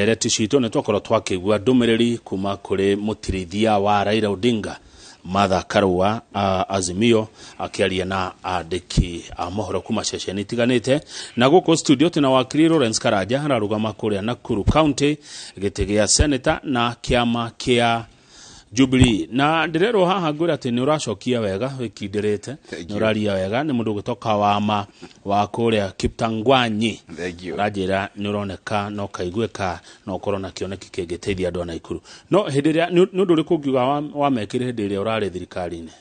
ndereti citũ nĩ twakorwo twakĩigua ndũmĩrĩri kuma kũrĩ mũtirithia wa Raila Odinga Martha Karua Azimio akiaria na andĩki a mohoro kuma ceceni itiganĩte na gũkũ studio tuna wakiri Lawrence Karanja ararugama kũrĩa Nakuru County gĩtĩ gĩa senator na kĩama kĩa Jubilee na ndirero haha ngwĩra atĩ nĩ ũracokia wega wĩkindĩrĩte nĩ ũraria wega nĩ mũndũ gũtoka wa kũrĩa Kiptangwanyi rajĩra nĩ ũroneka no kaiguĩka no ũkorwo na kĩoneki kĩngĩteithia andũ a Naikuru no hĩndĩ ĩrĩa nĩ ũndũ ũrĩkũ ũngiuga wamekĩre hĩndĩ ĩrĩa ũrarĩ thirikari-inĩ?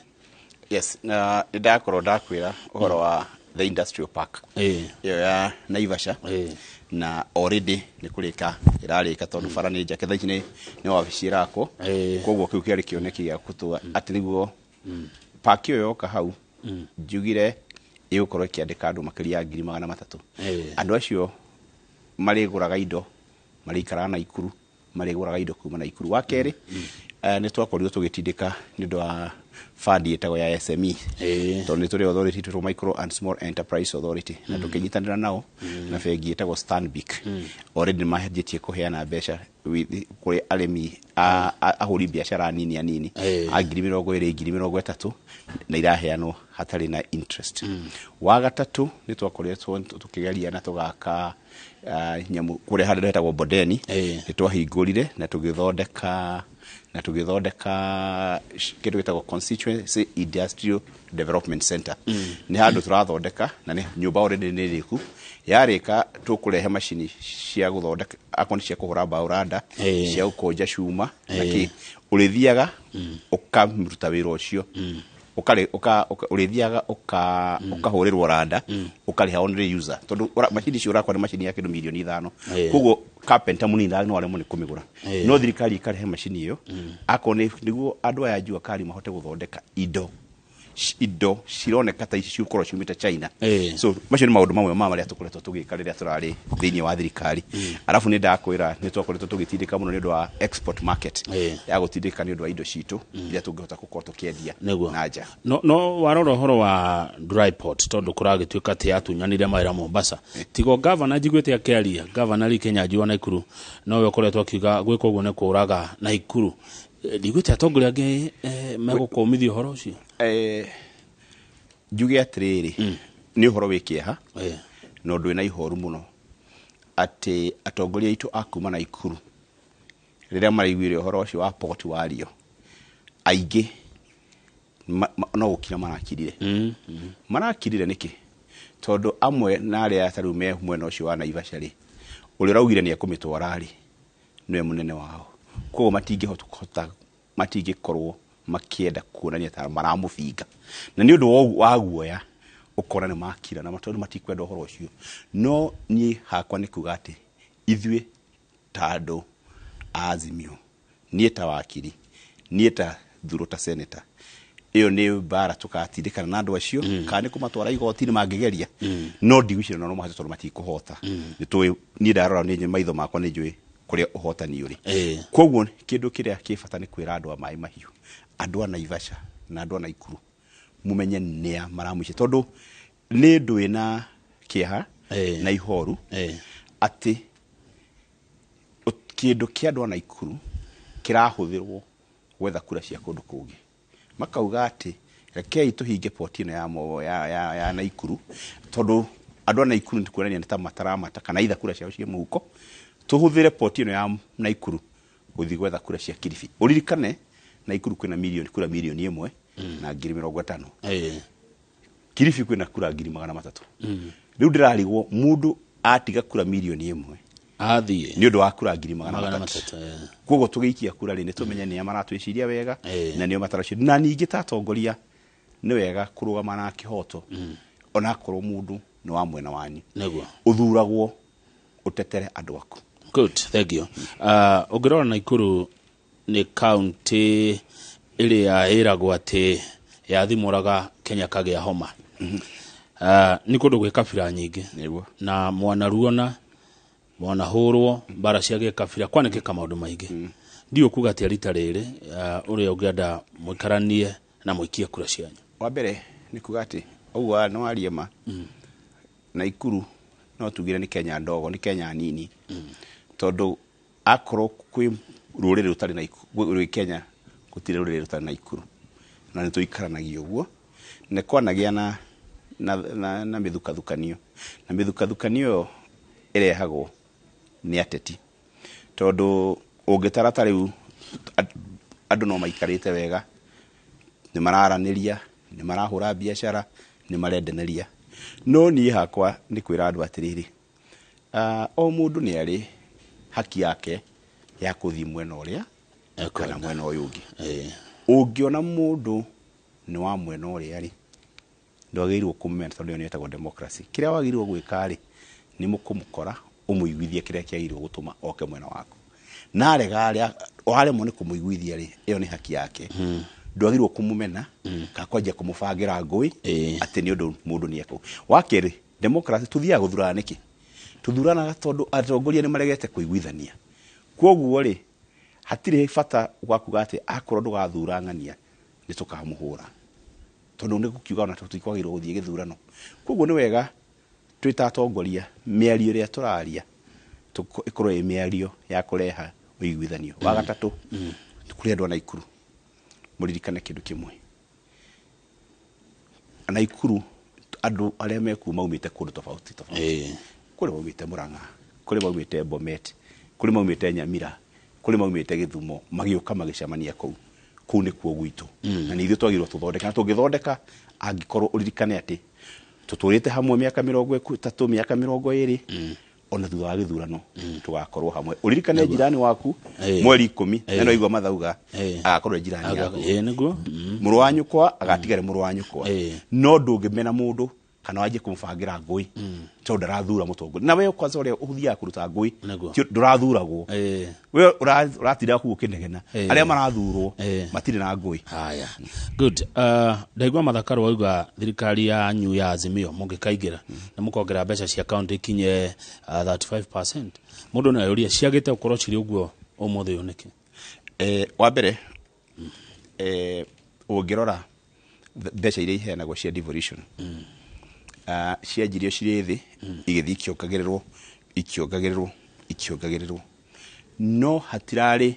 Yes, na ndakorwo ndakwĩra ũhoro wa the industrial park iyo ya Naivasha na already nĩ kũrĩka ĩrarĩka tondũ bara nĩ njake thaa ici nĩ wabici ĩrakwo koguo kĩu kĩarĩ kĩoneki gĩa gũtũa atĩ nĩguo park ĩyo yoka hau njugire ĩgũkorwo ĩkĩandĩka andũ makĩria ya 300,000 andũ acio marĩgũraga indo marĩikaraga Naikuru marĩgũraga indo kuma Naikuru wa kerĩ nĩ twakorirwo tũgĩtindĩka nĩ ũndũ wa fund ĩtagwo ya SME tondũ nĩ tũrĩ authority tũrĩ Micro and Small Enterprise Authority na tũkĩnyitanĩra nao na bengi ĩtagwo Stanbic already mahenjetie kũheana mbeca kũrĩ arĩmi ahũri biacara nini anini a 20,000 20,30 na iraheanwo hatarĩ na interest. Wa gatatũ nĩ twakoretwo tũkĩgeria na tũgaka nyamu kũrĩa handũ hetagwo Bodeni nĩ twahingũrire na tũgĩthondeka kĩndũ gĩtagwo Constituency Industrial Development Center nĩ handũ tũrathondeka na nĩ nyũmba already nĩ rĩku yarĩka tũkũrehe macini cia gũthondeka akoni cia kũhũra mbaũ randa cia gũkonja cuma na kĩ ũrĩthiaga ũkamruta wĩra ũcio ũrĩthiaga ũkahũrĩrwo randa ũkarĩha only user tondũ macini icio ũrakora macini ya kĩndũ milioni 5 koguo carpenter mũnini no aremwo nĩ kũmĩgũra no thirikari ĩkarehe macini ĩyo akoni nĩguo andũ aya njua kari mahote gũthondeka indo cironeka ta ici ciukorwo ciumĩte China so macio nĩ maũndũ mamwe marĩa tũkoretwo tũgĩka rĩrĩa tũrarĩ thĩinĩ wa thirikari arabu nĩ ndakwĩra nĩ twakoretwo tũgĩtindĩka mũno nĩ ũndũ wa export market ya gũtindĩka nĩ ũndũ wa indo citũ iria tũngĩhota gũkorwo tũkĩendia na nja no warora ũhoro wa dry port tondũ kũragĩtuĩka atĩ atunyanire mawĩra Mombasa tigo governor njiguĩte akĩaria governor Likenyanji wa Naikuru nowe ũkoretwo akiuga gwĩka ũguo nĩ kũraga Naikuru ndigwĩte atongoria angĩ megũkũmithia ũhoro ũcio njuge atĩrĩrĩ nĩ ũhoro wĩkĩeha na ũndũ wĩna ihoru mũno atĩ atongoria aitũ akuma Naikuru rĩrĩa maraiguire ũhoro ũcio wa port wario aingĩ no gũkira marakirire nĩkĩ tondũ amwe na arĩa atarũ me mwena ũcio wa Naivasha rĩ ũrĩa raugire nĩ ekũmĩtwara rĩ nĩwe mũnene wao koguo matingĩkorwo makĩenda kuonania ta maramũbinga na nĩ ũndũ wa guoya ũkora nĩ makira na matondũ matikwenda ũhoro ũcio no niĩ hakwa nĩ kuga atĩ ithuĩ ta andũ Azimio niĩ ta wakiri niĩ ta thuro ta senator ĩyo nĩ bara tũgatindĩkana na andũ acio kana nĩ kũmatwara igoti-inĩ mangĩgeria no ndigwĩciria no mahete tondũ matikũhota nĩ ndarora nĩ maitho makwa nĩ njũĩ kũrĩa ũhotani ũrĩ koguo kĩndũ kĩrĩa kĩbata nĩ kwĩra andũ a maĩ mahiũ andũ a Naivasha na andũ a Naikuru mumenye nĩa maramũicia tondũ nĩ ndũ wĩna kĩeha na ihoru atĩ kĩndũ kĩa andũ a Naikuru kĩrahũthĩrwo gwetha kura cia kũndũ kũngĩ makauga atĩ rekei tũhinge port ĩno ya Naikuru tondũ andũ a Naikuru nĩ kuonania nĩ ta mataramata kana itha kura ciao cia mũhuko tuhũthĩre port ĩno ya Naikuru gũthiĩ gwetha kura cia Kilifi ũririkane Naikuru kwĩna kura milioni 1 na 50,000 Kilifi kwĩna kura 300,000 rĩu ndĩrarigwo mũndũ atiga kura milioni 1 athiĩ nĩ ũndũ wa kura 300,000 koguo tũgĩikia kura rĩ nĩ tũmenye nĩ maratwĩciria wega na nĩo mataracio na ningĩ ta atongoria nĩ wega kũrũgama na kĩhoto ona akorwo mũndũ nĩ wa mwena wanyu ũthuragwo utetere andũ aku. Good, thank you. Ũngĩrora Naikuru nĩ county ĩrĩa ĩragwo atĩ yathimũraga Kenya kagĩa homa. Nĩ kũndũ gwĩ kabira nyingĩ na mwanaruona mwanahũrwo mbara cia gĩkabira kwanĩkĩka maũndũ maingĩ. Ndio kuga atĩ rita rĩrĩ ũrĩa ũngĩenda mũikaranie na mũikie kura cianyu. Wa mbere nĩ kuga atĩ ũguo no ariema Naikuru no tugire ni Kenya ndogo ni Kenya nini tondũ akoro kwi rurire rutari na ikuru Kenya gutire rurire rutari na ikuru na nĩ tũikaranagia ũguo nĩ kwanagia na mĩthukathukanio na mĩthukathukanio ĩrehagwo nĩ ateti tondũ ũngĩtarata rĩu andũ no maikarĩte wega nĩ mararanĩria nĩ marahũra biacara nĩ marendeneria no niĩ hakwa nĩ kwĩra andũ atĩrĩrĩ o mũndũ nĩ arĩ haki yake ya kũthiĩ mwena ũrĩa kana mwena ũyũ ũngĩ ũngĩona mũndũ nĩ wa mwena ũrĩa rĩ ndwagĩrĩirwo kũmumena tondũ nĩ etagwo democracy kĩrĩa wagĩrĩirwo gwĩka rĩ nĩ mũkũmũkora ũmũiguithie kĩrĩa kĩagĩrĩirwo gũtũma oke mwena waku na arega waremwo nĩ kũmũiguithia rĩ ĩyo nĩ haki yake ndwagĩrĩirwo kũmumena ka kwanjia kũmũbangira ngũĩ atĩ nĩ ũndũ mũndũ nĩ ekũ wakerĩ democracy tuthiaga gũthurana nĩkĩ tuthuranaga tondũ atongoria nĩ maregete kũiguithania kwoguo rĩ hatirĩ bata gwakuga atĩ akorwo ndũgathura ng'ania nĩ tũkamũhũra tondũ nĩ gũkiuga ona tũtikwagĩrĩrwo gũthiĩ gĩthurano kwoguo nĩ wega twĩta atongoria mĩario ĩrĩa tũraria ĩkorwo ĩ mĩario ya kũreha ũiguithanio wa gatatũ kũrĩ andũ a Naikuru mũririkane kĩndũ kĩmwe Naikuru andũ arĩa mekuo maumĩte kũndũ tofauti kũrĩ maumĩte Murang'a kũrĩ maumĩte Bomet kũrĩ maumĩte Nyamira kũrĩ maumĩte Gĩthumo magĩũka magĩcemania kũu nĩ kuo gwitũ na nĩ ithuĩ twagĩrĩirwo tũthondeka na tũngĩthondeka angĩkorwo ũririkane atĩ tũtũrĩte hamwe mĩaka 30 mĩaka 20 ona thutha wa gĩthurano tugakorwo hamwe ũririkane jirani waku mweri 10 no igwa mathauga agakorwo jirani yaku nĩguo mũrũ wa nyũkwa agatigare mũrũ wa nyũkwa no ndũngĩmena mũndũ kana waje kumbangira ngui to ndarathura mũtongoria na wewe kwanza ũrĩa ũhuthiaga kũruta ngui ndũrathuragwo wewe ũratira kuo kĩnegena arĩa marathurwo matirĩ na ngui haya good ndaigua mathakaro wauga thirikari ya New ya Azimio mũngĩkaingĩra na mũkongera mbeca cia county kinye 35% mũndũ no ayũria ciagĩte ũkorwo cirĩ ũguo ũmũthĩ ũyũ nĩkĩ wa mbere ũngĩrora mbeca iria iheanagwo cia devolution cianjirio cirĩ thĩ igĩthiĩ ikiongagĩrĩrwo no hatirarĩ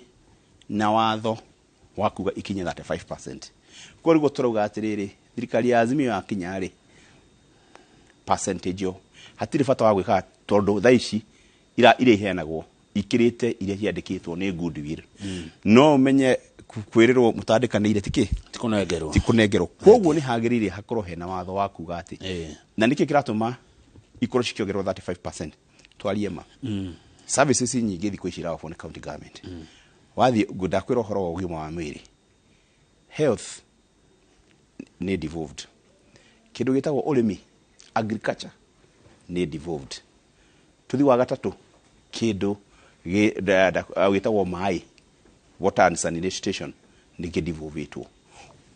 na watho wa kuga ikinye 35% kwa rĩguo tũrauga atĩrĩrĩ thirikari ya Azimio yakinya rĩ percentage yo hatirĩ bata wa gwĩka tondũ thaa ici iria iheanagwo ikirĩte iria ciandĩkĩtwo nĩ goodwill no menye kwĩrĩrwo mũtandĩkanĩire tikunengerwo kwoguo nĩ hagĩrĩire hakorwo hena watho wa kuga atĩ na nĩkĩ kĩratũma ikorwo cikiongererwo 35% twarie ma services nyingĩ thikũ ici iragwo nĩ county government wathi ndakwĩra ũhoro wa ũgima wa mwĩrĩ health nĩ devolved kĩndũ gĩtagwo ũrĩmi agriculture nĩ devolved tuthi wa gatatũ kĩndũ gĩtagwo maĩ water and sanitation nĩ devolvetwo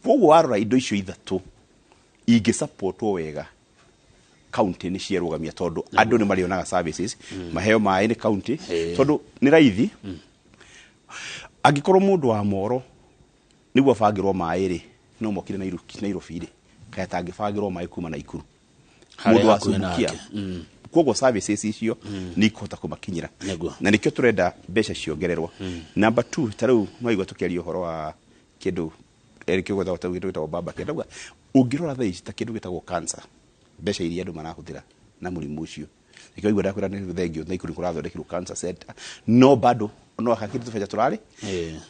kwoguo warora indo icio ithatũ ingĩsupportwo wega county nĩ ciarũgamia tondũ andũ nĩ marionaga services maheo maĩ nĩ county tondũ nĩ raithi angĩkorwo mũndũ wa Moro nĩguo bangĩrwo maĩ rĩ no mokire Nairobi rĩ kaya tangĩbangĩrwo maĩ kuma Naikuru mũndũ wa Subukia kwoguo services icio nĩ ikũhota kũmakinyĩra na nĩkĩo tũrenda mbeca ciongererwo number 2 tarĩu no igwa tũkĩaria ũhoro wa kĩndũ kĩgwetha gĩtagwo baba kĩndauga ũngĩrora thaa ici ta kĩndũ gĩtagwo cancer mbeca iria andũ marahũthĩra na mũrimũ ũcio nĩkĩo igwa ndakwĩra nĩ thengio Naikuru kũrathondekirwo cancer center no bado no hakiri tũbeca tũrarĩ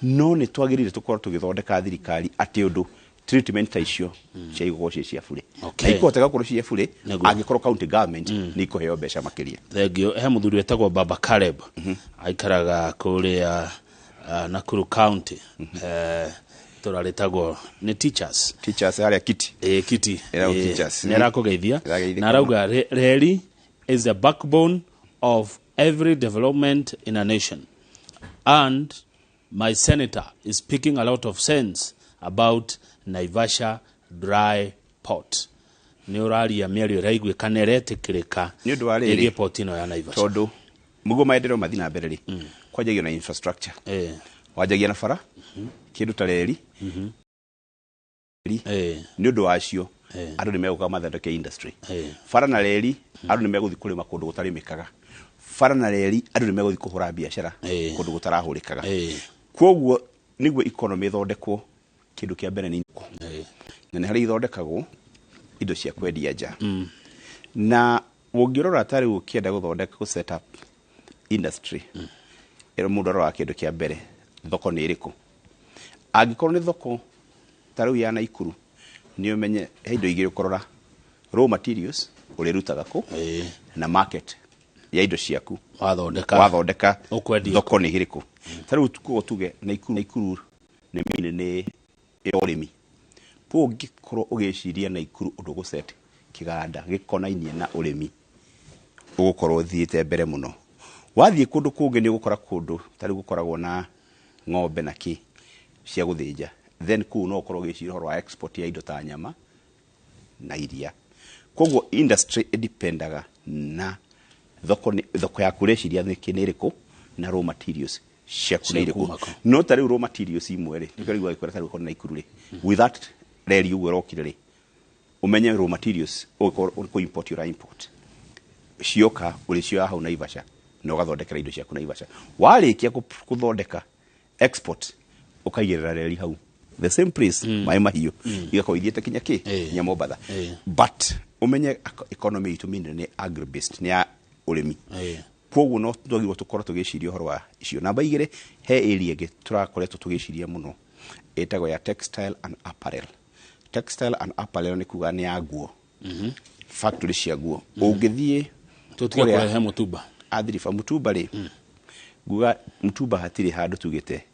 no nĩ twagĩrĩire tũkorwo tũgĩthondeka thirikari atĩ ũndũ treatment icio cia igwa cia bure na ikotega gũkorwo cia bure angĩkorwo county government nĩ ikũheo mbeca makĩria thengio he mũthuri wetagwo Baba Caleb aikaraga kũrĩa Nakuru county tũraretagwo nĩ teachers harĩa kiti nĩ arakũgeithia na arauga reli is the backbone of every development in a nation and my senator is speaking a lot of sense about Naivasha dry port nĩ ũraria mĩario ĩraiguĩka na ĩretĩkĩrĩka ĩgiĩ port ino ya Naivasha tondũ mũguo maendeleo mathi na mbere rĩ kwanjagio na infrastructure wanjagia na bara kĩndũ ta reri nĩ ũndũ wacio andũ nĩ megũka mathondeke industry bara na reri andũ nĩ megũthiĩ kũrĩma kũndũ gũtarĩmĩkaga bara na reri andu ni meguthi kuhura biashara kundu gutarahurikaga koguo niguo economy thondekwo kindu kia mbere ni na ni hari ithondekagwo indo cia kwendia nja na wongirora atari ukienda guthondeka ku set up industry ero mundu arora kindu kia mbere thoko ni iriku angikorwo ni thoko tariu ya Naikuru ni umenye he indo igiri ukorora raw materials uri rutaga ku na market ya indo ciaku wathondeka thoko ni iriku tariu tuko tuge Naikuru ni mine ni urimi po ngikorwo ugiciria Naikuru undu go set kiganda gikonainie na urimi ugukorwo thiite mbere muno wathie kundu kungi ni ugukora kundu tari gukoragwo na ng'ombe na ki cia guthinja then ku no ukorwo ugiciria horo wa export ya indo ta nyama na iria koguo industry dependaga na thoko ya kureciria ni kiniriku na raw materials cia kuniriku no tari raw materials imwe ri nikarigwa ikwera tari ukona Naikuru ri with that reri uwe rokire ri umenye raw materials uko import your import cioka uri cio hau Naivasha no gathondekera indo ciaku Naivasha warikia kuthondeka export ukaigirira reri hau the same place mai mahiu igako ithiete kinya ki nya Mombasa but umenye economy itu mine ni agri based ni ya urimi koguo no twagirwo tukorwo tugiciria horo wa icio namba igire he area ge turakoretwo tugiciria muno etagwo ya textile and apparel ni kuga ni ya nguo factory cia nguo ungithie tutige kurehe mutumba athirifa mutumba ri nguga mutumba hatiri handu tugite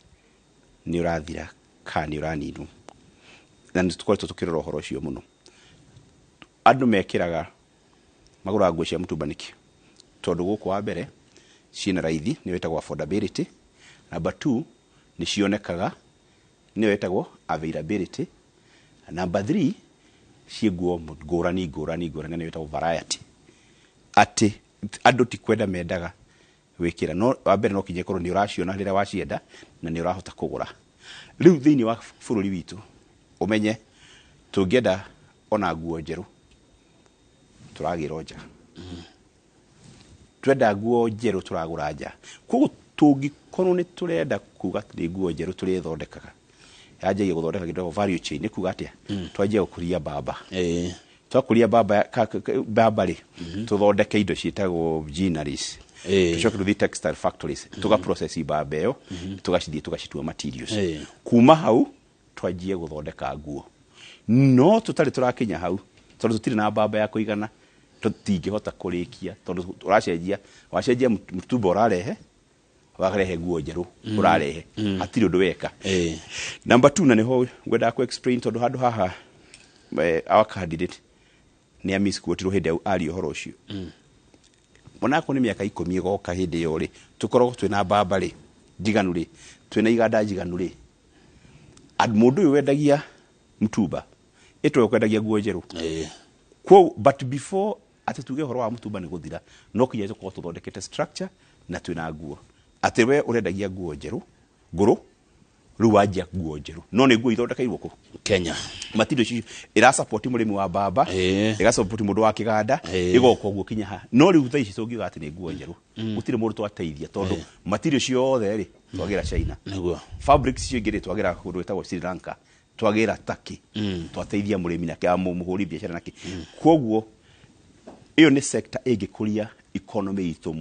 ni urathira kani uraninu na tukoretwo tukirora horo cio muno andu mekiraga magura nguo cia mutumba niki tondu guku wa mbere ciina raithi ni wetagwo affordability number 2 ni cionekaga ni wetagwo availability number 3 cie nguo ngurani ni wetagwo variety ati andu ti kwenda mendaga wikira no wa mbere no kinye korwo ni uraciona rira wacienda na ni urahota kugura riu thiini wa bururi witu umenye tungienda ona nguo njeru turagira nja twenda nguo njeru turagura nja koguo tungikorwo ni turenda kuga ni nguo njeru turithondekaga yaje guthondeka kidogo value chain ni kuga atia twaje gukuria baba twakuria baba ri tuthondeke indo ciitagwo jeanaries tucoke tuthi textile factories tuga process baba yo tugacithie tugacitua materials kuma hau twajie guthondeka nguo no tutari turakinya hau tondu tutire na baba ya kuigana tutingihota kurikia tondu wacenjia mutumba urarehe wakarehe nguo njeru urarehe atiri undu weka number 2 na niho ngwenda ku explain tondu handu haha our candidate ni amis kuotirwo hindi ari horo ucio monako ni miaka 10 goka hindi yo ri tukorwo twina baba ri njiganu ri twina iganda njiganu ri mundu uyu wendagia mutumba itwe kwendagia nguo njeru but before atatuge horo wa mutumba ni guthira no kinya tuko tuthondekete structure na twina nguo ati we urendagia nguo njeru nguru ruwajia nguo njeru no ni nguo ithondekairwo ku Kenya matindo ci ira support murimi wa baba iga support mundu wa kiganda igoko nguo kinya ha no riu thaici tungiuga ati ni nguo njeru gutire mundu twateithia tondu matindo ciothe ri twagira China niguo fabrics cio ngire twagira kundu wetagwo Sri Lanka twagira Turkey twateithia murimi na kia muhuri biashara naki koguo iyo ni sector ingikuria economy itu